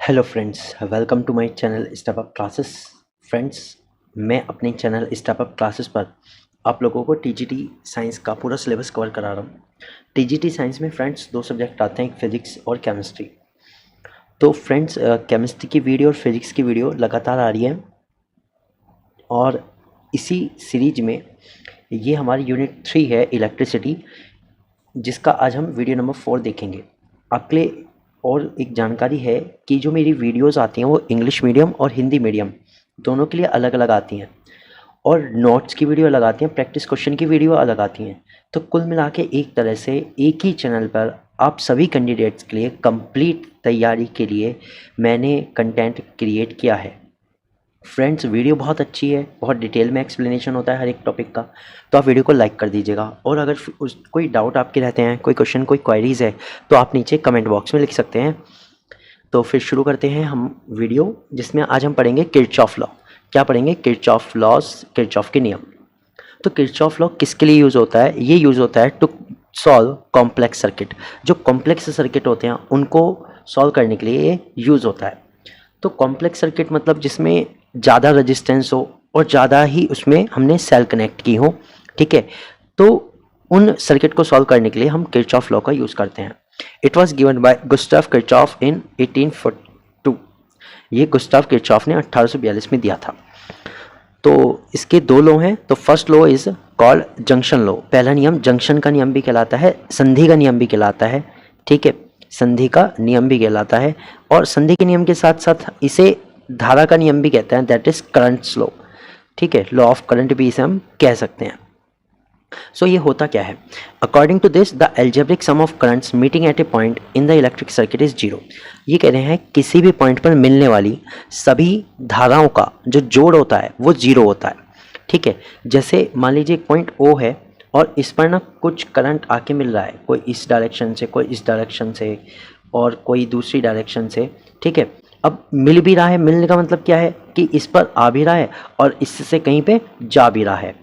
Hello friends, welcome to my channel step up classes. Friends, मैं अपने channel step up classes पर आप लोगों को टीजीटी साइंस का पूरा सिलेबस कवर करा रहा हूँ। टीजीटी साइंस में फ्रेंड्स दो सब्जेक्ट आते हैं, एक फिजिक्स और केमिस्ट्री। तो फ्रेंड्स, केमिस्ट्री की वीडियो और फिजिक्स की वीडियो लगातार आ रही है और इसी सीरीज में ये हमारी यूनिट 3 है इलेक्ट्रिसिटी, जिसका आज हम वीडियो नंबर 4 देखेंगे। आपके लिए और एक जानकारी है कि जो मेरी वीडियोस आती हैं वो इंग्लिश मीडियम और हिंदी मीडियम दोनों के लिए अलग अलग आती हैं, और नोट्स की वीडियो अलग आती हैं, प्रैक्टिस क्वेश्चन की वीडियो अलग आती हैं। तो कुल मिला के एक तरह से एक ही चैनल पर आप सभी कैंडिडेट्स के लिए कंप्लीट तैयारी के लिए मैंने कंटेंट क्रिएट किया है। फ्रेंड्स, वीडियो बहुत अच्छी है, बहुत डिटेल में एक्सप्लेनेशन होता है हर एक टॉपिक का, तो आप वीडियो को लाइक कर दीजिएगा। और अगर कोई डाउट आपके रहते हैं, कोई क्वेश्चन, कोई क्वायरीज़ है, तो आप नीचे कमेंट बॉक्स में लिख सकते हैं। तो फिर शुरू करते हैं हम वीडियो, जिसमें आज हम पढ़ेंगे किरचॉफ लॉ। क्या पढ़ेंगे? किरचॉफ लॉज, किरचॉफ के नियम। तो किरचॉफ लॉ किसके लिए यूज़ होता है? ये यूज़ होता है टू सॉल्व कॉम्प्लेक्स सर्किट। जो कॉम्प्लेक्स सर्किट होते हैं उनको सॉल्व करने के लिए ये यूज़ होता है। तो कॉम्प्लेक्स सर्किट मतलब जिसमें ज़्यादा रेजिस्टेंस हो और ज़्यादा ही उसमें हमने सेल कनेक्ट की हो, ठीक है। तो उन सर्किट को सॉल्व करने के लिए हम किरचॉफ लॉ का यूज़ करते हैं। It was given by Gustav Kirchhoff in 1842। ये गुस्ताव किरचॉफ ने 1842 में दिया था। तो इसके दो लॉ हैं। तो first law is called junction law. पहला नियम जंक्शन का नियम भी कहलाता है, संधि का नियम भी कहलाता है, ठीक है। संधि का नियम भी कहलाता है, और संधि के नियम के साथ साथ इसे धारा का नियम भी कहते हैं, दैट इज करंट्स लॉ, ठीक है। लॉ ऑफ करंट भी इसे हम कह सकते हैं। सो ये होता क्या है? According to this the algebraic sum of currents meeting at a point in the electric circuit is zero. ये कह रहे हैं किसी भी पॉइंट पर मिलने वाली सभी धाराओं का जो जोड़ होता है वो जीरो होता है, ठीक है। जैसे मान लीजिए एक पॉइंट ओ है और इस पर ना कुछ करंट आके मिल रहा है, कोई इस डायरेक्शन से, कोई इस डायरेक्शन से और कोई दूसरी डायरेक्शन से, ठीक है। अब मिल भी रहा है, मिलने का मतलब क्या है कि इस पर आ भी रहा है और इससे कहीं पे जा भी रहा है,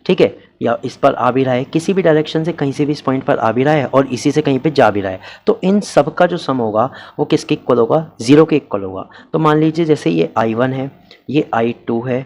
ठीक है। या इस पर आ भी रहा है, किसी भी डायरेक्शन से कहीं से भी इस पॉइंट पर आ भी रहा है और इसी से कहीं पे जा भी रहा है। तो इन सब का जो सम होगा वो किसके इक्वल होगा? ज़ीरो के इक्वल होगा। तो मान लीजिए जैसे ये I1 है, ये I2 है,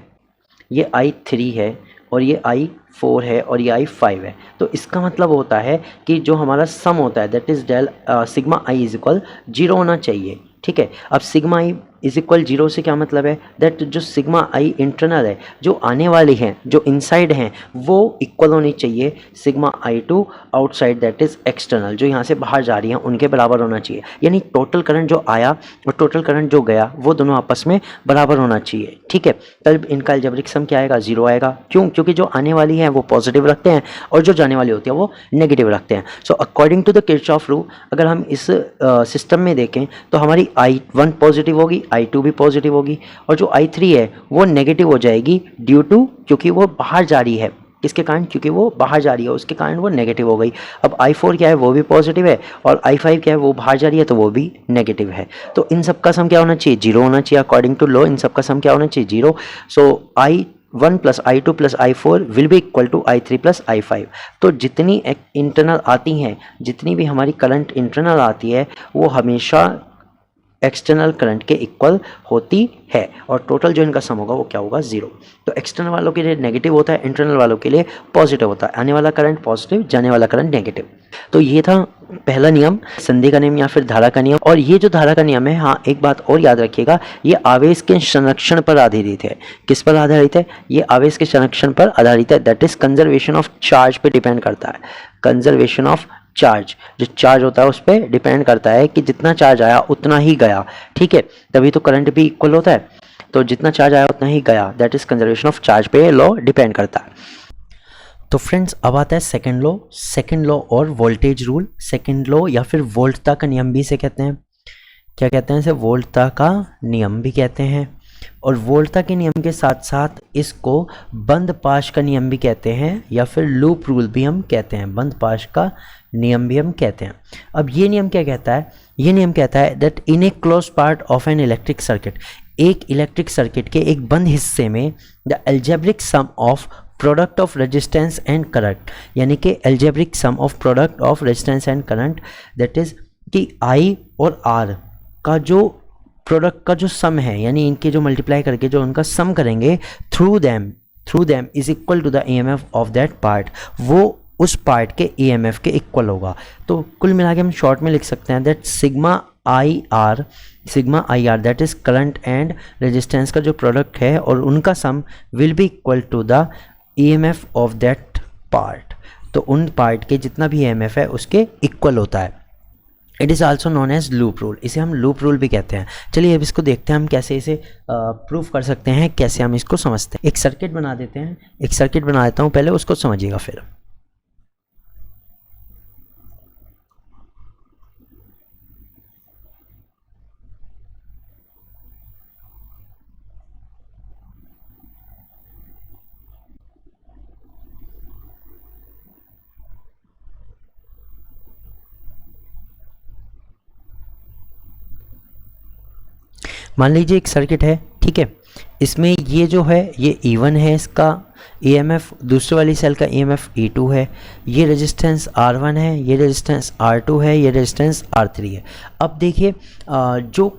ये I3 है और ये I4 है और ये I5 है। तो इसका मतलब होता है कि जो हमारा सम होता है that is del sigma I is equal zero होना चाहिए, ठीक है। अब sigma I is equal zero से क्या मतलब है? दैट जो सिग्मा I इंटरनल है, जो आने वाली हैं, जो इनसाइड हैं, वो इक्वल होनी चाहिए sigma I2 outside that is external, जो यहाँ से बाहर जा रही हैं उनके बराबर होना चाहिए। यानी टोटल करंट जो आया और टोटल करंट जो गया वो दोनों आपस में बराबर होना चाहिए, ठीक है। तब इनका अलजेब्रिक सम क्या आएगा? जीरो आएगा। क्यों? क्योंकि जो आने वाली है वो पॉजिटिव रखते हैं और जो जाने वाली होती है वो नेगेटिव रखते हैं। So according to the Kirchhoff rule, अगर हम इस सिस्टम में देखें तो हमारी I1 पॉजिटिव होगी, I2 भी पॉजिटिव होगी, और जो I3 है वो नेगेटिव हो जाएगी ड्यू टू, क्योंकि वो बाहर जा रही है। किसके कारण? क्योंकि वो बाहर जा रही है, उसके कारण वो नेगेटिव हो गई। अब I4 क्या है? वो भी पॉजिटिव है, और I5 क्या है? वो बाहर जा रही है तो वो भी नेगेटिव है। तो इन सब का सम क्या होना चाहिए? जीरो होना चाहिए। अकॉर्डिंग टू लॉ इन सब का सम क्या होना चाहिए? Zero. So I1 plus I2 plus I4 will be equal to I3 plus I5। तो जितनी इंटरनल आती हैं, जितनी भी हमारी करंट इंटरनल आती है वो हमेशा एक्सटर्नल करंट के इक्वल होती है, और टोटल जो इनका सम होगा वो क्या होगा? जीरो। तो एक्सटर्नल वालों के लिए नेगेटिव होता है, इंटरनल वालों के लिए पॉजिटिव होता है। आने वाला करंट पॉजिटिव, जाने वाला करंट नेगेटिव। तो ये था पहला नियम, संधि का नियम या फिर धारा का नियम। और ये जो धारा का नियम है, हाँ एक बात और याद रखिएगा, ये आवेश के संरक्षण पर आधारित है। किस पर आधारित है? ये आवेश के संरक्षण पर आधारित है, that is conservation of charge पे डिपेंड करता है। कंजर्वेशन ऑफ चार्ज, जो चार्ज होता है उस पर डिपेंड करता है कि जितना चार्ज आया उतना ही गया, ठीक है। तभी तो करंट भी इक्वल होता है। तो जितना चार्ज आया उतना ही गया, that is conservation of charge पे लॉ डिपेंड करता है। तो फ्रेंड्स, अब आता है सेकंड लॉ। सेकंड लॉ और वोल्टेज रूल। सेकंड लॉ या फिर वोल्टता का नियम भी इसे कहते हैं। क्या कहते हैं इसे? वोल्टता का नियम भी कहते हैं। और वोल्टता के नियम के साथ साथ इसको बंद पाश का नियम भी कहते हैं, या फिर लूप रूल भी हम कहते हैं। बंद पाश का नियम भी हम कहते हैं। अब ये नियम क्या कहता है? ये नियम कहता है that in A close part of an electric circuit, एक इलेक्ट्रिक सर्किट के एक बंद हिस्से में the algebraic sum of product of resistance and current, यानी कि algebraic sum of product of resistance and current, that is कि I और R का जो प्रोडक्ट का जो सम है, यानी इनके जो मल्टीप्लाई करके जो उनका सम करेंगे through them is equal to the EMF of that part, वो उस पार्ट के ईएमएफ के इक्वल होगा। तो कुल मिला के हम शॉर्ट में लिख सकते हैं that sigma I R that is current and resistance का जो प्रोडक्ट है और उनका sum will be equal to the EMF of that part. तो उन पार्ट के जितना भी ईएमएफ है उसके इक्वल होता है। It is also known as loop rule, इसे हम लूप रूल भी कहते हैं। चलिए अब इसको देखते हैं हम कैसे इसे प्रूफ कर सकते हैं, कैसे हम इसको समझते हैं। एक सर्किट बना देते हैं, एक सर्किट बना देता हूँ पहले, उसको समझिएगा फिर। मान लीजिए एक सर्किट है, ठीक है, इसमें ये जो है ये E1 है, इसका EMF, दूसरे वाली सेल का EMF E2 है, ये रेजिस्टेंस R1 है, ये रेजिस्टेंस R2 है, ये रेजिस्टेंस R3 है। अब देखिए जो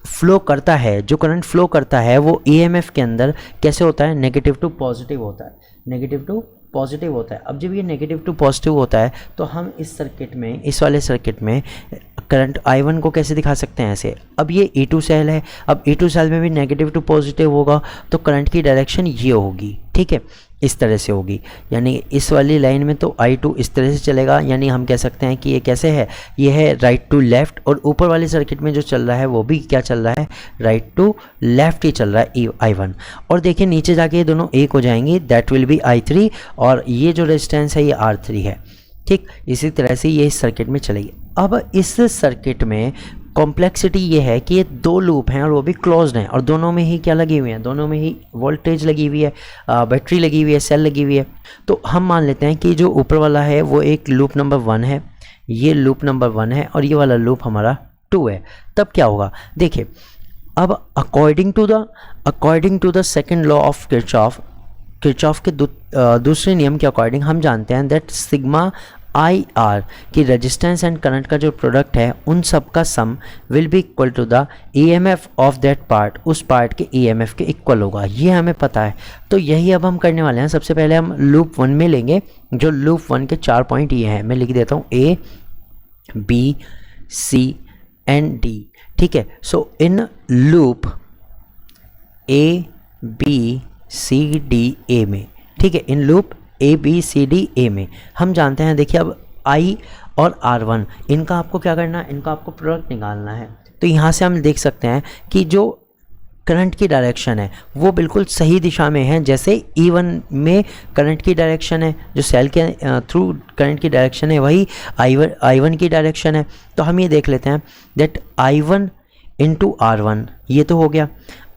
फ्लो करता है, जो करंट फ्लो करता है वो EMF के अंदर कैसे होता है, नेगेटिव टू पॉजिटिव होता है, नेगेटिव टू पॉजिटिव होता है। अब जब ये नेगेटिव टू पॉजिटिव होता है तो हम इस सर्किट में, इस वाले सर्किट में करंट I1 को कैसे दिखा सकते हैं, ऐसे। अब ये E2 सेल है, अब E2 सेल में भी नेगेटिव टू पॉजिटिव होगा तो करंट की डायरेक्शन ये होगी, ठीक है, इस तरह से होगी। यानी इस वाली लाइन में तो I2 इस तरह से चलेगा, यानी हम कह सकते हैं कि ये कैसे है, ये है राइट टू लेफ़्ट। और ऊपर वाले सर्किट में जो चल रहा है वो भी क्या चल रहा है, राइट टू लेफ़्ट ही चल रहा है, I1। और देखिए नीचे जाके ये दोनों एक हो जाएंगे, दैट विल बी I3, और ये जो रेजिस्टेंस है ये R3 है, ठीक। इसी तरह से ये इस सर्किट में चलेगी। अब इस सर्किट में कॉम्प्लेक्सिटी ये है कि ये दो लूप हैं और वो भी क्लोज्ड हैं, और दोनों में ही क्या लगी हुई है, दोनों में ही वोल्टेज लगी हुई है, बैटरी लगी हुई है, सेल लगी हुई है। तो हम मान लेते हैं कि जो ऊपर वाला है वो एक लूप नंबर 1 है, ये लूप नंबर 1 है, और ये वाला लूप हमारा 2 है। तब क्या होगा, देखिए अब according to the second law of Kirchhoff के दूसरे नियम के अकॉर्डिंग हम जानते हैं दैट सिग्मा आई आर की रेजिस्टेंस एंड करंट का जो प्रोडक्ट है उन सब का sum will be equal to the EMF of that part, उस पार्ट के ईएमएफ के इक्वल होगा, ये हमें पता है। तो यही अब हम करने वाले हैं। सबसे पहले हम लूप 1 में लेंगे, जो लूप 1 के 4 पॉइंट ये हैं, मैं लिख देता हूँ A B C and D, ठीक है। So in loop A B C D A में, ठीक है, in loop A B C D A में हम जानते हैं, देखिए अब I और R1 इनका आपको क्या करना है, इनका आपको प्रोडक्ट निकालना है। तो यहाँ से हम देख सकते हैं कि जो करंट की डायरेक्शन है वो बिल्कुल सही दिशा में है, जैसे E1 में करंट की डायरेक्शन है, जो सेल के थ्रू करंट की डायरेक्शन है वही I1 की डायरेक्शन है। तो हम ये देख लेते हैं दैट I1 इंटू R1, ये तो हो गया।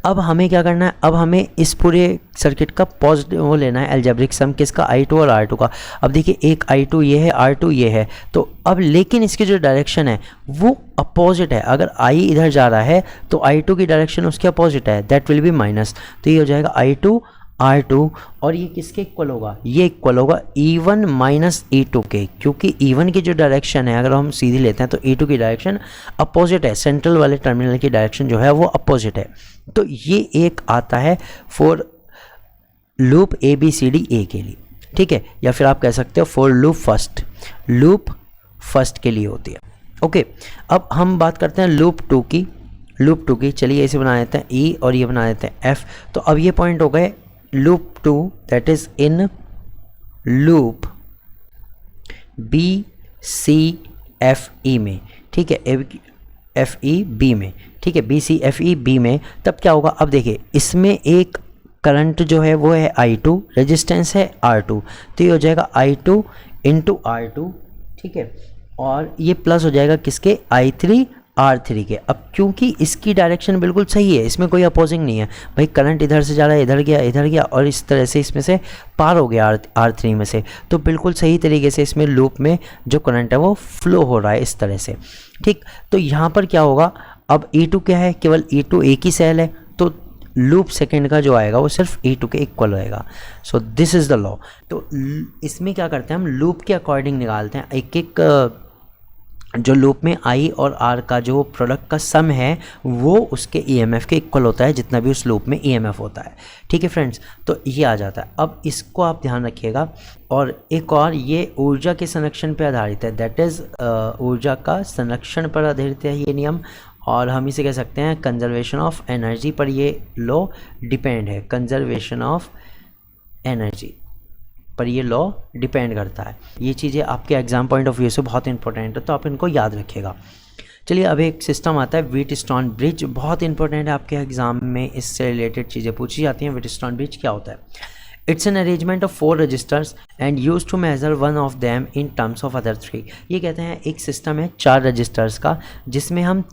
अब हमें क्या करना है, अब हमें इस पूरे सर्किट का पॉजिटिव वो लेना है, अलजेब्रिक सम किसका, I2 और R2 का। अब देखिए एक I2 ये है, R2 ये है, तो अब लेकिन इसकी जो डायरेक्शन है वो अपोजिट है। अगर I इधर जा रहा है तो I2 की डायरेक्शन उसके अपोजिट है, दैट विल बी माइनस। तो ये हो जाएगा I2 R2, और ये किसके इक्वल होगा, ये इक्वल होगा E1 माइनस E2 के, क्योंकि E1 की जो डायरेक्शन है अगर हम सीधी लेते हैं तो E2 की डायरेक्शन अपोजिट है, सेंट्रल वाले टर्मिनल की डायरेक्शन जो है वो अपोजिट है। तो ये एक आता है फॉर लूप ABCD A के लिए, ठीक है, या फिर आप कह सकते हो फॉर लूप फर्स्ट के लिए होती है। ओके, अब हम बात करते हैं लूप 2 की। चलिए इसे बना देते हैं E और ये बना देते हैं F। तो अब ये पॉइंट हो गए loop 2, that is in loop BCFE में, ठीक है, FEB में, ठीक है, BCFEB में। तब क्या होगा, अब देखिए इसमें एक करंट जो है वो है I2, रेजिस्टेंस है R2, तो ये हो जाएगा I2 इंटू R2, ठीक है, और ये प्लस हो जाएगा किसके, I3 R3 के। अब क्योंकि इसकी डायरेक्शन बिल्कुल सही है, इसमें कोई अपोजिंग नहीं है भाई, करंट इधर से जा रहा है, इधर गया और इस तरह से इसमें से पार हो गया R3 में से, तो बिल्कुल सही तरीके से इसमें लूप में जो करंट है वो फ्लो हो रहा है इस तरह से, ठीक। तो यहाँ पर क्या होगा, अब E2 क्या है, केवल E2 एक ही सेल है, तो लूप सेकेंड का जो आएगा वो सिर्फ E2 के इक्वल होएगा। So this is the law. तो इसमें क्या करते हैं हम, लूप के अकॉर्डिंग निकालते हैं, एक एक जो लूप में आई और आर का जो प्रोडक्ट का सम है वो उसके ईएमएफ के इक्वल होता है, जितना भी उस लूप में ईएमएफ होता है। ठीक है फ्रेंड्स, तो ये आ जाता है। अब इसको आप ध्यान रखिएगा। और एक और, ये ऊर्जा के संरक्षण पर आधारित है, दैट इज़ ऊर्जा का संरक्षण पर आधारित है ये नियम। और हम इसे कह सकते हैं कंजर्वेशन ऑफ एनर्जी पर ये लॉ डिपेंड है, कंजर्वेशन ऑफ एनर्जी पर ये लॉ डिपेंड करता है। ये चीज़ें आपके एग्जाम पॉइंट ऑफ व्यू से बहुत इंपॉर्टेंट है, तो आप इनको याद रखिएगा। चलिए अब एक सिस्टम आता है व्हीटस्टोन ब्रिज, बहुत इंपॉर्टेंट है आपके एग्जाम में, इससे रिलेटेड चीज़ें पूछी जाती हैं। व्हीटस्टोन ब्रिज क्या होता है? It's an arrangement of 4 registers and use to measure one of them in terms of other 3। ये कहते हैं एक सिस्टम है 4 रजिस्टर्स का, जिसमें हम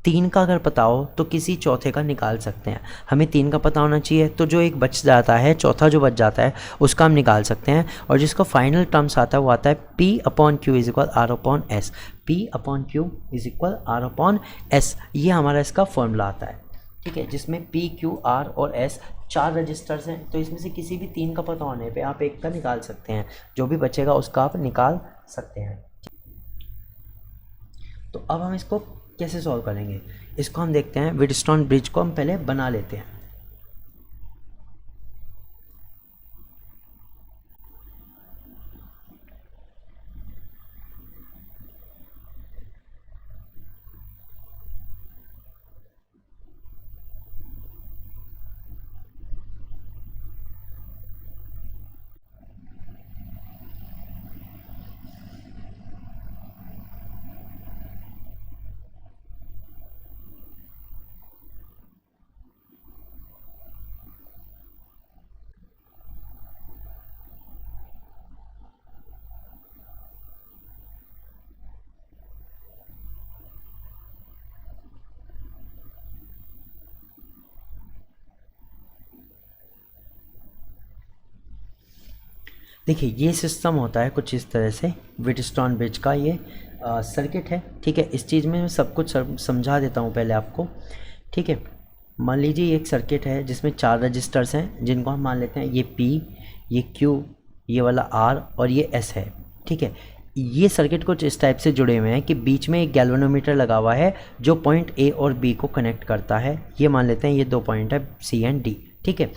3 का अगर पता हो तो किसी चौथे का निकाल सकते हैं। हमें 3 का पता होना चाहिए, तो जो एक बच जाता है, चौथा जो बच जाता है उसका हम निकाल सकते हैं। और जिसका फाइनल टर्म्स आता है वो आता है P/Q is equal R/S। P/Q is equal R/S, ये हमारा इसका फॉर्मूला आता है। ठीक है, जिसमें P, Q, R और S 4 रजिस्टर्स हैं, तो इसमें से किसी भी 3 का पता होने पे आप एक का निकाल सकते हैं, जो भी बचेगा उसका आप निकाल सकते हैं। तो अब हम इसको कैसे सॉल्व करेंगे, इसको हम देखते हैं। व्हीटस्टोन ब्रिज को हम पहले बना लेते हैं। देखिए ये सिस्टम होता है कुछ इस तरह से, व्हीटस्टोन ब्रिज का ये सर्किट है। ठीक है, इस चीज़ में मैं सब कुछ समझा देता हूँ पहले आपको। ठीक है, मान लीजिए एक सर्किट है जिसमें 4 रजिस्टर्स हैं, जिनको हम मान लेते हैं ये P, ये Q, ये वाला R और ये S है। ठीक है, ये सर्किट कुछ इस टाइप से जुड़े हुए हैं कि बीच में एक गैल्वेनोमीटर लगा हुआ है जो पॉइंट A और B को कनेक्ट करता है। ये मान लेते हैं ये 2 पॉइंट है C एंड D। ठीक है,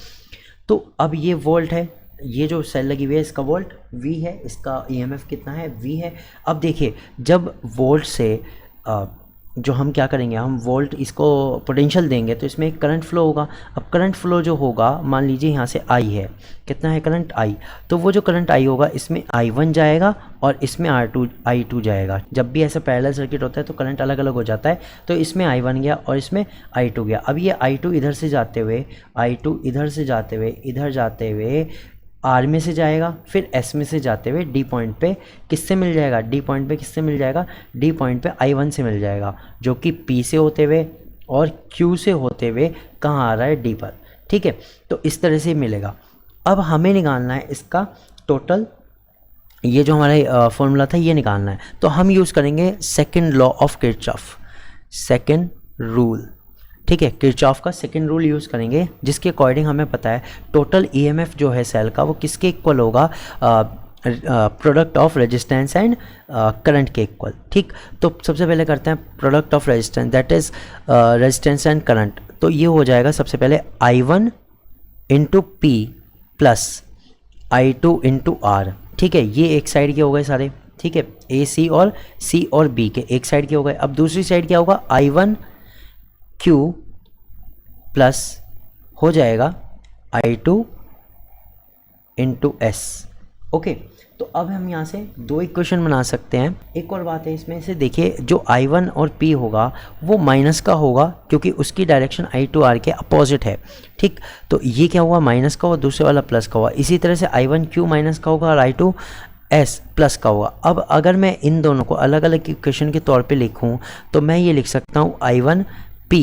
तो अब ये वोल्ट है, ये जो सेल लगी हुई है इसका वोल्ट V है, इसका EMF कितना है V है। अब देखिए जब वोल्ट से जो हम क्या करेंगे, हम वोल्ट इसको पोटेंशियल देंगे तो इसमें एक करंट फ्लो होगा। अब करंट फ्लो जो होगा, मान लीजिए यहाँ से I है, कितना है करंट I, तो वो जो करंट I होगा इसमें I1 जाएगा और इसमें I2 जाएगा। जब भी ऐसा पैरेलल सर्किट होता है तो करंट अलग अलग हो जाता है, तो इसमें I1 गया और इसमें I2 गया। अब ये I2 इधर से जाते हुए, I2 इधर से जाते हुए, इधर जाते हुए R में से जाएगा, फिर S में से जाते हुए D पॉइंट पे किससे मिल जाएगा, D पॉइंट पे किससे मिल जाएगा, D पॉइंट पे I1 से मिल जाएगा, जो कि P से होते हुए और Q से होते हुए कहाँ आ रहा है, D पर। ठीक है, तो इस तरह से मिलेगा। अब हमें निकालना है इसका टोटल, ये जो हमारा फॉर्मूला था ये निकालना है। तो हम यूज़ करेंगे second law of Kirchhoff, second rule. ठीक है, किरचॉफ का सेकंड रूल यूज़ करेंगे, जिसके अकॉर्डिंग हमें पता है टोटल ईएमएफ जो है सेल का वो किसके इक्वल होगा, product of resistance and current के इक्वल। ठीक, तो सबसे पहले करते हैं product of resistance, that is resistance and current. तो ये हो जाएगा सबसे पहले I1 into P plus I2 into R। ठीक है, ये एक साइड के हो गए सारे। ठीक है, AC और C और B के एक साइड के हो गए। अब दूसरी साइड क्या होगा, I1 Q प्लस हो जाएगा I2 इंटू S। ओके, तो अब हम यहाँ से 2 इक्वेशन बना सकते हैं। एक और बात है इसमें से, देखिए जो I1 और P होगा वो माइनस का होगा, क्योंकि उसकी डायरेक्शन I2R के अपोजिट है। ठीक, तो ये क्या हुआ, माइनस का हुआ, दूसरे वाला प्लस का हुआ। इसी तरह से I1 Q माइनस का होगा और I2 S प्लस का होगा। अब अगर मैं इन दोनों को अलग अलग इक्वेशन के तौर पे लिखूं तो मैं ये लिख सकता हूँ I1 P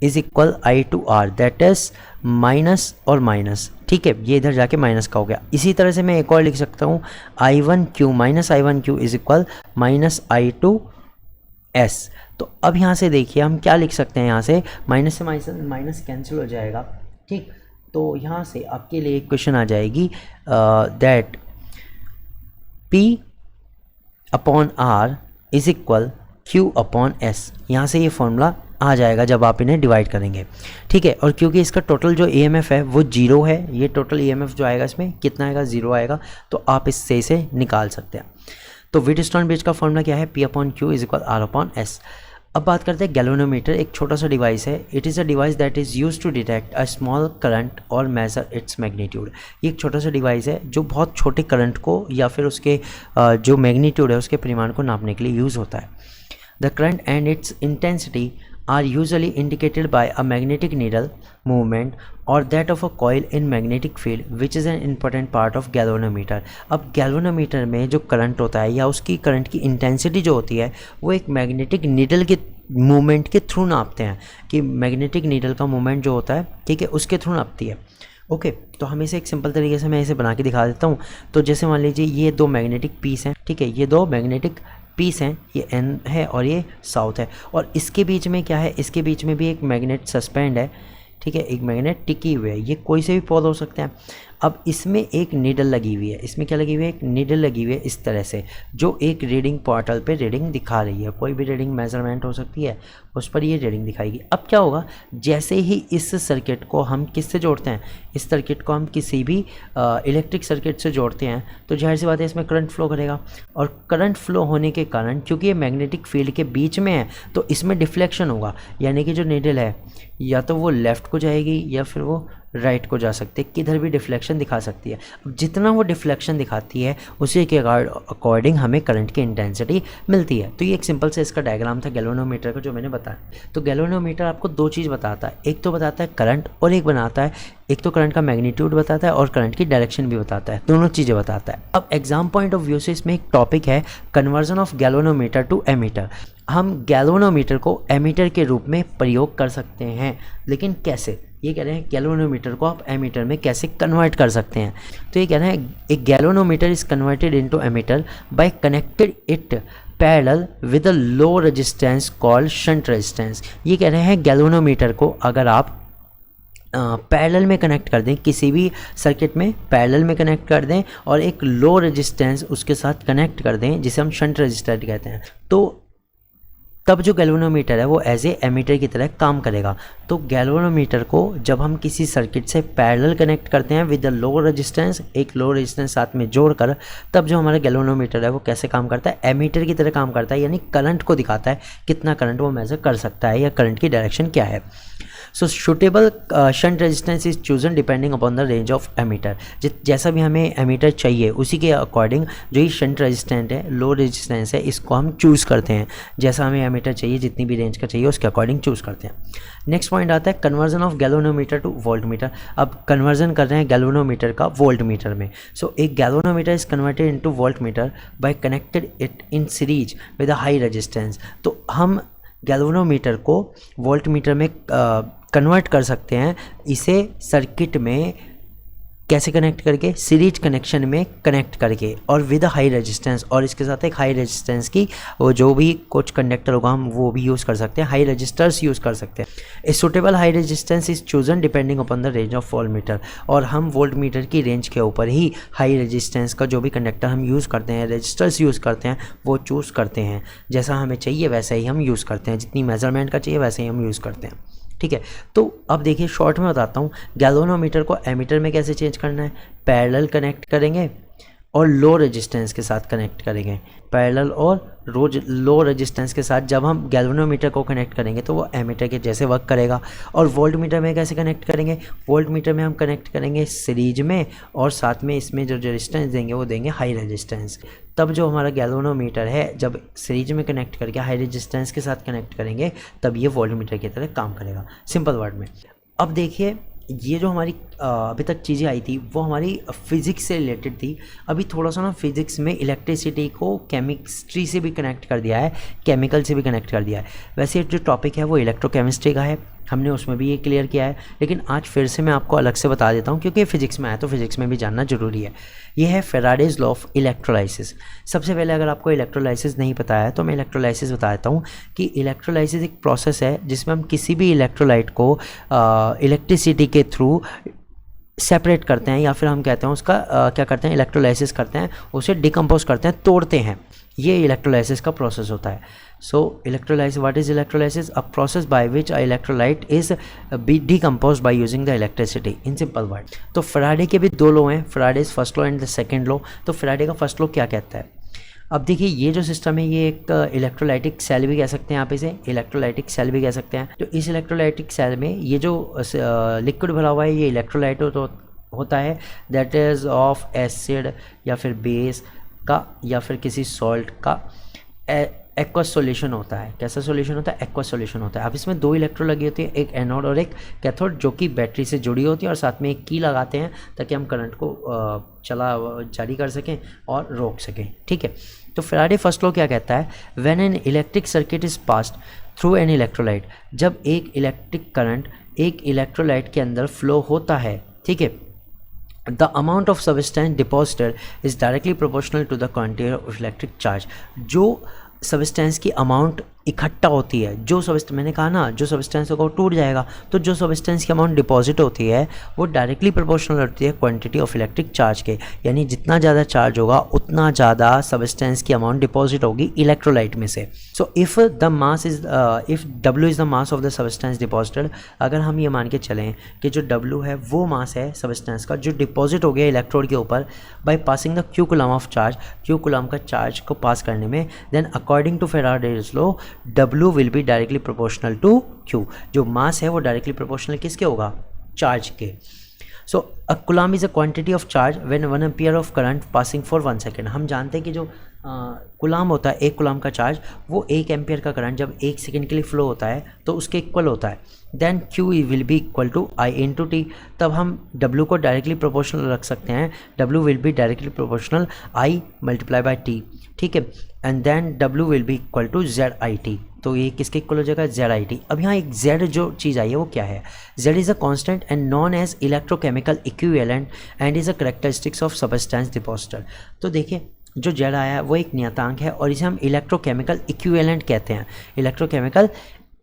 is equal I2R, that is minus और माइनस। ठीक है, ये इधर जाके माइनस का हो गया। इसी तरह से मैं एक और लिख सकता हूँ I1Q minus I1Q is equal minus I2S। तो अब यहाँ से देखिए हम क्या लिख सकते हैं, यहाँ से माइनस से माइनस कैंसिल हो जाएगा। ठीक, तो यहाँ से आपके लिए इक्वेशन आ जाएगी that P upon R is equal Q upon S, यहाँ से ये फॉर्मूला आ जाएगा जब आप इन्हें डिवाइड करेंगे, ठीक है। और क्योंकि इसका टोटल जो EMF है वो 0 है, ये टोटल EMF जो आएगा इसमें कितना आएगा, 0 आएगा, तो आप इससे इसे निकाल सकते हैं। तो व्हीटस्टोन ब्रिज का फॉर्मूला क्या है, P upon Q is equal R upon S। अब बात करते हैं गैल्वेनोमीटर, एक छोटा सा डिवाइस है। It is a device that is use to detect a small current और मेजर इट्स मैग्नीट्यूड। ये एक छोटा सा डिवाइस है जो बहुत छोटे करंट को या फिर उसके जो मैग्नीट्यूड है उसके परिमाण को नापने के लिए यूज़ होता है। The current and it's intensity are usually indicated by a magnetic needle movement or that of a coil in magnetic field which is an important part of galvanometer। अब गैल्वेनोमीटर में जो करंट होता है या उसकी current की intensity जो होती है वो एक मैग्नेटिक नीडल के मूवमेंट के थ्रू नापते हैं, कि मैग्नेटिक नीडल का मूवमेंट जो होता है, ठीक है, उसके थ्रू नापती है। ओके तो हम इसे एक सिंपल तरीके से मैं इसे बना के दिखा देता हूँ। तो जैसे मान लीजिए ये दो मैग्नेटिक पीस हैं, ठीक है, ये दो मैग्नेटिक पीस हैं, ये N है और ये साउथ है, और इसके बीच में क्या है, इसके बीच में भी एक मैग्नेट सस्पेंड है, ठीक है, एक मैग्नेट टिकी हुई है। ये कोई से भी पॉल हो सकते हैं। अब इसमें एक नीडल लगी हुई है, इसमें क्या लगी हुई है, एक नीडल लगी हुई है इस तरह से, जो एक रीडिंग पोर्टल पे रीडिंग दिखा रही है। कोई भी रीडिंग मेजरमेंट हो सकती है, उस पर ये रीडिंग दिखाएगी। अब क्या होगा, जैसे ही इस सर्किट को हम किससे जोड़ते हैं, इस सर्किट को हम किसी भी इलेक्ट्रिक सर्किट से जोड़ते हैं, तो जाहिर सी बात है इसमें करंट फ्लो करेगा। और करंट फ्लो होने के कारण क्योंकि ये मैग्नेटिक फील्ड के बीच में है तो इसमें डिफ्लेक्शन होगा, यानी कि जो नीडल है या तो वो लेफ़्ट को जाएगी या फिर वो राइट को जा सकती है, किधर भी डिफ्लेक्शन दिखा सकती है। अब जितना वो डिफ्लेक्शन दिखाती है उसी के अकॉर्डिंग हमें करंट की इंटेंसिटी मिलती है। तो ये एक सिंपल से इसका डायग्राम था गैल्वेनोमीटर का जो मैंने बताया। तो गैल्वेनोमीटर आपको दो चीज़ बताता है, एक तो बताता है करंट और एक तो करंट का मैग्नीट्यूड बताता है और करंट की डायरेक्शन भी बताता है, दोनों चीज़ें बताता है। अब एग्जाम पॉइंट ऑफ व्यू से इसमें एक टॉपिक है conversion of galvanometer to ammeter. हम गैल्वेनोमीटर को एमीटर के रूप में प्रयोग कर सकते हैं, लेकिन कैसे, ये कह रहे हैं गैल्वेनोमीटर को आप एमीटर में कैसे कन्वर्ट कर सकते हैं। तो ये कह रहे हैं एक galvanometer is converted into ammeter by connected it parallel with a low resistance called shunt resistance. ये कह रहे हैं गैल्वेनोमीटर को अगर आप पैरेलल में कनेक्ट कर दें, किसी भी सर्किट में पैरेलल में कनेक्ट कर दें और एक लो रेजिस्टेंस उसके साथ कनेक्ट कर दें जिसे हम शंट रेजिस्टर कहते हैं, तो तब जो गैल्वेनोमीटर है वो एज ए एमीटर की तरह काम करेगा। तो गैल्वेनोमीटर को जब हम किसी सर्किट से पैरेलल कनेक्ट करते हैं विद द लो रेजिस्टेंस, एक लो रेजिस्टेंस साथ में जोड़कर, तब जो हमारा गैल्वेनोमीटर है वो कैसे काम करता है, एमीटर की तरह काम करता है, यानी करंट को दिखाता है कितना करंट वो मेजर कर सकता है या करंट की डायरेक्शन क्या है। So suitable shunt resistance is chosen depending upon the range of ammeter. जैसा भी हमें एमीटर चाहिए उसी के अकॉर्डिंग जो ये शंट रेजिस्टेंट है, लो रेजिस्टेंस है, इसको हम चूज़ करते हैं। जैसा हमें एमीटर चाहिए, जितनी भी रेंज का चाहिए उसके अकॉर्डिंग चूज़ करते हैं। नेक्स्ट पॉइंट आता है conversion of galvanometer two volt meter. अब कन्वर्जन कर रहे हैं गैल्वेनोमीटर का वोल्ट मीटर में। सो एक galvanometer is converted into voltmeter by connected it in series with a high resistance. तो हम गैल्वेनोमीटर को वोल्ट मीटर में कन्वर्ट कर सकते हैं, इसे सर्किट में कैसे कनेक्ट करके, सीरीज कनेक्शन में कनेक्ट करके और विद हाई रेजिस्टेंस, और इसके साथ एक हाई रेजिस्टेंस की वो जो भी कुछ कंडक्टर होगा हम वो भी यूज़ कर सकते हैं, हाई रजिस्टर्स यूज़ कर सकते हैं। A suitable high resistance is chosen depending upon the range of volt meter. और हम वोल्ट मीटर की रेंज के ऊपर ही हाई रेजिस्टेंस का जो भी कंडक्टर हम यूज़ करते हैं, रजिस्टर्स यूज़ करते हैं, वो चूज़ करते हैं। जैसा हमें चाहिए वैसा ही हम यूज़ करते हैं, जितनी मेजरमेंट का चाहिए वैसे ही हम यूज़ करते हैं, ठीक है। तो अब देखिए शॉर्ट में बताता हूँ गैल्वेनोमीटर को एमीटर में कैसे चेंज करना है। पैरेलल कनेक्ट करेंगे और लो रेजिस्टेंस के साथ कनेक्ट करेंगे, पैरेलल और लो रेजिस्टेंस के साथ जब हम गैल्वेनोमीटर को कनेक्ट करेंगे तो वो एमीटर के जैसे वर्क करेगा। और वोल्ट मीटर में कैसे कनेक्ट करेंगे, वोल्ट मीटर में हम कनेक्ट करेंगे सीरीज में और साथ में इसमें जो रेजिस्टेंस देंगे वो देंगे हाई रेजिस्टेंस। तब जो हमारा गैल्वेनोमीटर है जब सीरीज में कनेक्ट करके हाई रेजिस्टेंस के साथ कनेक्ट करेंगे तब ये वोल्ट मीटर की तरह काम करेगा, सिंपल वर्ड में। अब देखिए ये जो हमारी अभी तक चीज़ें आई थी वो हमारी फिज़िक्स से रिलेटेड थी। अभी थोड़ा सा ना फिज़िक्स में इलेक्ट्रिसिटी को केमिस्ट्री से भी कनेक्ट कर दिया है, केमिकल से भी कनेक्ट कर दिया है। वैसे जो टॉपिक है वो इलेक्ट्रोकेमिस्ट्री का है, हमने उसमें भी ये क्लियर किया है, लेकिन आज फिर से मैं आपको अलग से बता देता हूँ क्योंकि फिजिक्स में आया तो फिजिक्स में भी जानना जरूरी है। ये है फेराडेज लॉ ऑफ इलेक्ट्रोलाइसिस। सबसे पहले अगर आपको इलेक्ट्रोलाइसिस नहीं पता है तो मैं इलेक्ट्रोलाइसिस बता देता हूँ कि इलेक्ट्रोलाइसिस एक प्रोसेस है जिसमें हम किसी भी इलेक्ट्रोलाइट को इलेक्ट्रिसिटी के थ्रू सेपरेट करते हैं, या फिर हम कहते हैं उसका क्या करते हैं, इलेक्ट्रोलाइसिस करते हैं, उसे डिकम्पोज करते हैं, तोड़ते हैं। ये इलेक्ट्रोलाइसिस का प्रोसेस होता है। So electrolysis, what is electrolysis? A process by which a electrolyte is be decomposed by using the electricity, in simple word. तो फैराडे के भी दो लॉ हैं, Faraday's first law and the second law. तो Faraday का first law क्या कहता है? अब देखिए ये जो सिस्टम है ये एक इलेक्ट्रोलाइटिक सेल भी कह सकते हैं आप इसे, इलेक्ट्रोलाइटिक सेल भी कह सकते हैं. तो इस इलेक्ट्रोलाइटिक सेल में ये जो लिक्विड भरा हुआ है ये इलेक्ट्रोलाइट होता है, दैट इज़ ऑफ एसिड या फिर बेस का या फिर किसी सॉल्ट का एक्वस सॉल्यूशन होता है. कैसा सॉल्यूशन होता है? एक्वस सॉल्यूशन होता है. अब इसमें दो इलेक्ट्रोड लगी होती है, एक एनोड और एक कैथोड, जो कि बैटरी से जुड़ी होती है और साथ में एक की लगाते हैं ताकि हम करंट को जारी कर सकें और रोक सकें. ठीक है. तो फैराडे फर्स्ट लॉ क्या कहता है? When an electric circuit is passed through an electrolyte, जब एक इलेक्ट्रिक करंट एक इलेक्ट्रोलाइट के अंदर फ्लो होता है, ठीक है, the amount of substance deposited is directly proportional to the quantity of electric charge. जो सब्सटेंस की अमाउंट इकट्ठा होती है, जो सब्सटेंस, मैंने कहा ना जो सब्सटेंस होगा वो टूट जाएगा, तो जो सब्सटेंस की अमाउंट डिपॉजिट होती है वो डायरेक्टली प्रोपोर्शनल होती है क्वांटिटी ऑफ इलेक्ट्रिक चार्ज के. यानी जितना ज़्यादा चार्ज होगा उतना ज़्यादा सब्सटेंस की अमाउंट डिपॉजिट होगी इलेक्ट्रोलाइट में से. So if the mass is if W is the mass of the substance deposited, अगर हम ये मान के चलें कि जो W है वो मास है सब्सटेंस का जो डिपॉजिट हो गया इलेक्ट्रोड के ऊपर by passing the Q coulomb of charge, Q coulomb का चार्ज को पास करने में, then according to Faraday's law W will be directly proportional to Q. जो मास है वो डायरेक्टली प्रोपोर्शनल किसके होगा? चार्ज के. So a coulomb is a quantity of charge when 1 ampere of current passing for 1 second. हम जानते हैं कि जो कूलम होता है, एक कूलम का चार्ज, वो 1 एम्पियर का करंट जब 1 सेकेंड के लिए फ्लो होता है तो उसके इक्वल होता है. Then Q will be equal to I into T. तब हम W को डायरेक्टली प्रोपोर्शनल रख सकते हैं, W will be directly proportional I multiply by T. ठीक है. And then W will be equal to ZIT. तो ये किसके इक्वल हो जाएगा? ZIT. अब यहाँ एक Z जो चीज़ आई है वो क्या है? Z is a constant and known as electrochemical equivalent and is a characteristics of substance deposited. तो देखिए जो Z आया है वो एक नियतांक है और इसे हम इलेक्ट्रोकेमिकल इक्विवेलेंट कहते हैं, इलेक्ट्रोकेमिकल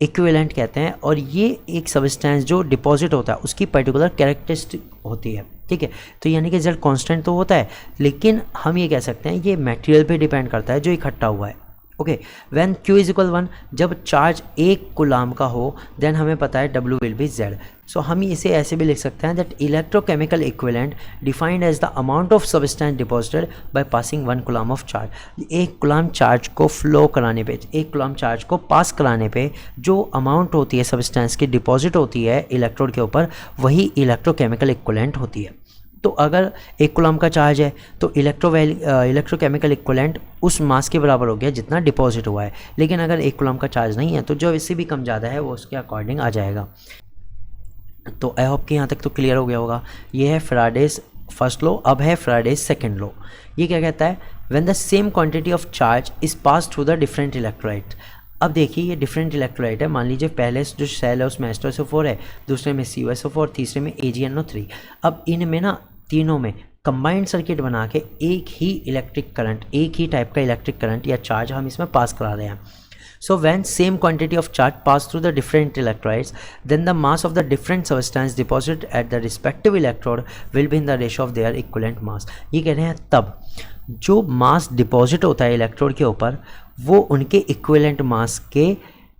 इक्विवेलेंट कहते हैं. और ये एक सब्सटेंस जो डिपॉजिट होता है उसकी पर्टिकुलर कैरेक्टरिस्टिक होती है. ठीक है. तो यानी कि Z कांस्टेंट तो होता है, लेकिन हम ये कह सकते हैं ये मटेरियल पे डिपेंड करता है जो इकट्ठा हुआ है. Okay. When Q is equal 1, जब चार्ज 1 कूलम का हो, देन हमें पता है W विल बी Z. सो हम इसे ऐसे भी लिख सकते हैं that electrochemical equivalent defined as the amount of substance deposited by passing 1 coulomb of charge. एक कूलम चार्ज को फ्लो कराने पे, एक कूलम चार्ज को पास कराने पे जो अमाउंट होती है सब्सटेंस की डिपॉजिट होती है इलेक्ट्रोड के ऊपर, वही इलेक्ट्रोकेमिकल इक्विवेलेंट होती है. तो अगर 1 कूलम का चार्ज है तो इलेक्ट्रोकेमिकल इक्विवेलेंट उस मास के बराबर हो गया जितना डिपॉजिट हुआ है. लेकिन अगर 1 कूलम का चार्ज नहीं है तो जो इससे भी कम ज़्यादा है वो उसके अकॉर्डिंग आ जाएगा. तो आई होप कि यहाँ तक तो क्लियर हो गया होगा. ये है फैराडेज फर्स्ट लॉ. अब है फैराडेज सेकंड लॉ. ये क्या कहता है? When the same quantity of charge is pass through the different electrolyte. अब देखिए ये डिफरेंट इलेक्ट्रोलाइट है. मान लीजिए पहले जो सेल है उसमें H2SO4 है, दूसरे में CuSO4, तीसरे में AgNO3. अब इनमें ना तीनों में कंबाइंड सर्किट बना के एक ही इलेक्ट्रिक करंट, एक ही टाइप का इलेक्ट्रिक करंट या चार्ज हम इसमें पास करा रहे हैं. So when same quantity of charge pass through the different electrolytes, then the mass of the different substance deposited at the respective electrode will be in the ratio of their equivalent mass. ये कह रहे हैं तब जो मास deposit होता है electrode के ऊपर वो उनके इक्विवेलेंट मास के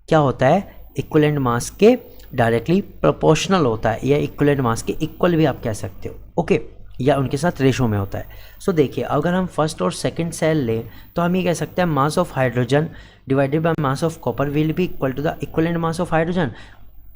क्या होता है? इक्विवेलेंट मास के डायरेक्टली प्रोपोर्शनल होता है, या इक्विवेलेंट मास के इक्वल भी आप कह सकते हो. ओके. या उनके साथ रेशो में होता है. सो देखिए अगर हम फर्स्ट और सेकंड सेल लें तो हम ये कह सकते हैं mass of hydrogen divided by mass of copper will be equal to the equivalent mass of hydrogen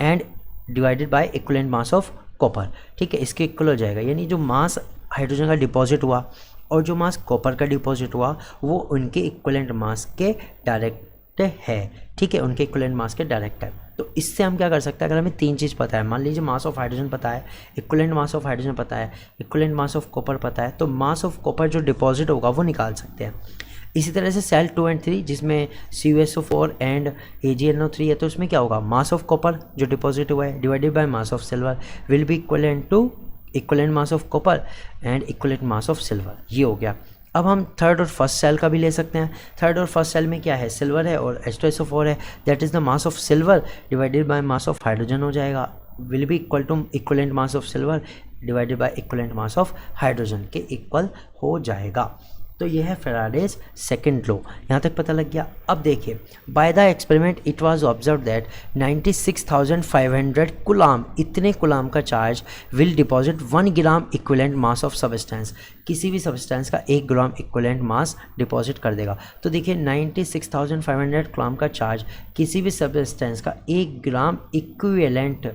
and divided by equivalent mass of copper. ठीक है. इसके इक्वल हो जाएगा. यानी जो मास हाइड्रोजन का डिपॉजिट हुआ और जो मास कॉपर का डिपॉजिट हुआ वो उनके इक्विवेलेंट मास के डायरेक्ट है. ठीक है. उनके इक्विवेलेंट मास के डायरेक्ट है. तो इससे हम क्या कर सकते हैं? अगर हमें 3 चीज़ पता है, मान लीजिए मास ऑफ हाइड्रोजन पता है, इक्विवेलेंट मास ऑफ हाइड्रोजन पता है, इक्विवेलेंट मास ऑफ कॉपर पता है, तो मास ऑफ कॉपर जो डिपॉजिट होगा वो निकाल सकते हैं. इसी तरह से सेल 2 एंड 3 जिसमें CuSO4 एंड AgNO3 है, तो उसमें क्या होगा? मास ऑफ कॉपर जो डिपॉजिट हुआ है divided by mass of silver will be equivalent to equivalent mass of copper and equivalent mass of silver. ये हो गया. अब हम थर्ड और फर्स्ट सेल का भी ले सकते हैं. थर्ड और फर्स्ट सेल में क्या है? सिल्वर है और H2SO4 है. That is the mass of silver divided by mass of hydrogen हो जाएगा, will be equal to equivalent mass of silver divided by equivalent mass of hydrogen के इक्वल हो जाएगा. तो ये है फेराडेज सेकंड लॉ। यहाँ तक पता लग गया। अब देखिए, by the experiment it was observe that 96,500 कुलाम, इतने कुलाम का charge will deposit 1 gram equivalent mass of substance, किसी भी सबस्टेंस का 1 ग्राम इक्विवेलेंट मास डिपॉजिट कर देगा। तो देखिए 96,500 कुलाम का चार्ज किसी भी सबस्टेंस का 1 ग्राम इक्विवेलेंट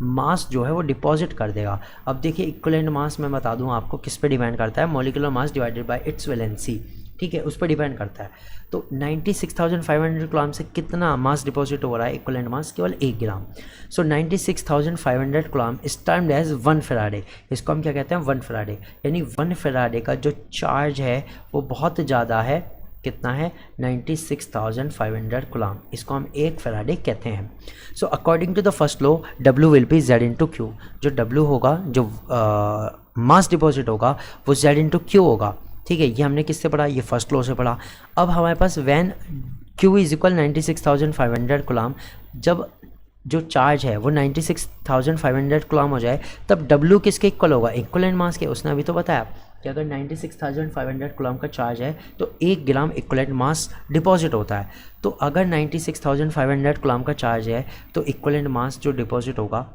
मास जो है वो डिपॉजिट कर देगा। अब देखिए इक्विवेलेंट मास मैं बता दूं आपको किस पे डिपेंड करता है, molecular mass divided by it's valency, ठीक है, उस पर डिपेंड करता है। तो 96,500 कुलाम से कितना मास डिपॉजिट हो रहा है, इक्विवेलेंट मास केवल 1 gram. So 96,500 coulomb is termed as 1 Faraday, इसको हम क्या कहते हैं 1 फेराडे, यानी 1 फेराडे का जो चार्ज है वो बहुत ज़्यादा है, कितना है 96,500 कुलाम, इसको हम 1 फेराडे कहते हैं। So according to the first law W will be Z into Q, जो W होगा, जो मास डिपॉजिट होगा वो Z इंटू क्यू होगा, ठीक है। ये हमने किससे पढ़ा, ये फर्स्ट लॉ से पढ़ा। अब हमारे पास when Q is equal 96,500 coulomb, जब जो चार्ज है वो 96,500 कुलाम हो जाए तब W किसके इक्वल होगा, इक्विवेलेंट मास के। उसने अभी तो बताया कि अगर 96,500 कुलाम का चार्ज है तो 1 ग्राम इक्विवेलेंट मास डिपॉजिट होता है। तो अगर 96,500 कुलाम का चार्ज है तो इक्विवेलेंट मास जो डिपॉजिट होगा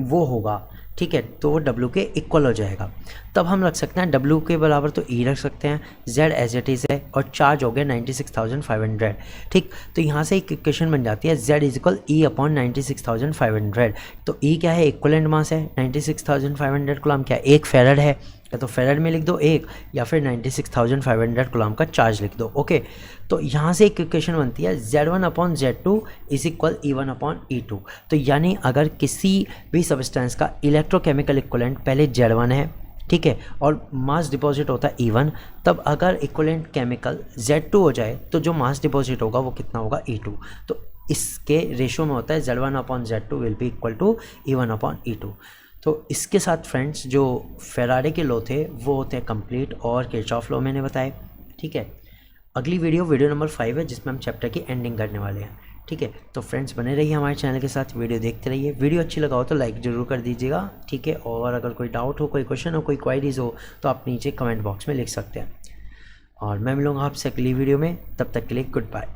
वो होगा, ठीक है, तो वो W के इक्वल हो जाएगा। तब हम रख सकते हैं W के बराबर तो E रख सकते हैं, Z एज इट इज़ है और चार्ज हो गया 96,500, ठीक। तो यहाँ से एक इक्वेशन बन जाती है Z is equal E upon 96,500। तो E क्या है, इक्विवेलेंट मास है, 96,500 कुलाम क्या है, 1 फेराड है, या तो फेराड में लिख दो 1, या फिर 96,500 कुलाम का चार्ज लिख दो, ओके। तो यहाँ से एक इक्वेशन बनती है Z1 upon Z2 is equal E1 upon E2। तो यानी अगर किसी भी सबस्टेंस का इलेक्ट्रोकेमिकल इक्विवेलेंट पहले Z1 है, ठीक है, और मास डिपॉजिट होता है E1, तब अगर इक्विवेलेंट केमिकल Z2 हो जाए तो जो मास डिपॉजिट होगा वो कितना होगा, E2। तो इसके रेशो में होता है Z1 upon Z2 will be equal to E1 upon E2। तो इसके साथ फ्रेंड्स जो फेराडे के लॉ थे वो होते हैं कंप्लीट, और किरचॉफ लॉ मैंने बताए, ठीक है। अगली वीडियो नंबर 5 है जिसमें हम चैप्टर की एंडिंग करने वाले हैं, ठीक है। तो फ्रेंड्स बने रहिए हमारे चैनल के साथ, वीडियो देखते रहिए। वीडियो अच्छी लगा हो तो लाइक ज़रूर कर दीजिएगा, ठीक है। और अगर कोई डाउट हो, कोई क्वेश्चन हो, कोई क्वायरीज हो तो आप नीचे कमेंट बॉक्स में लिख सकते हैं। और मैं मिलूँगा आपसे अगली वीडियो में, तब तक के लिए गुड बाय।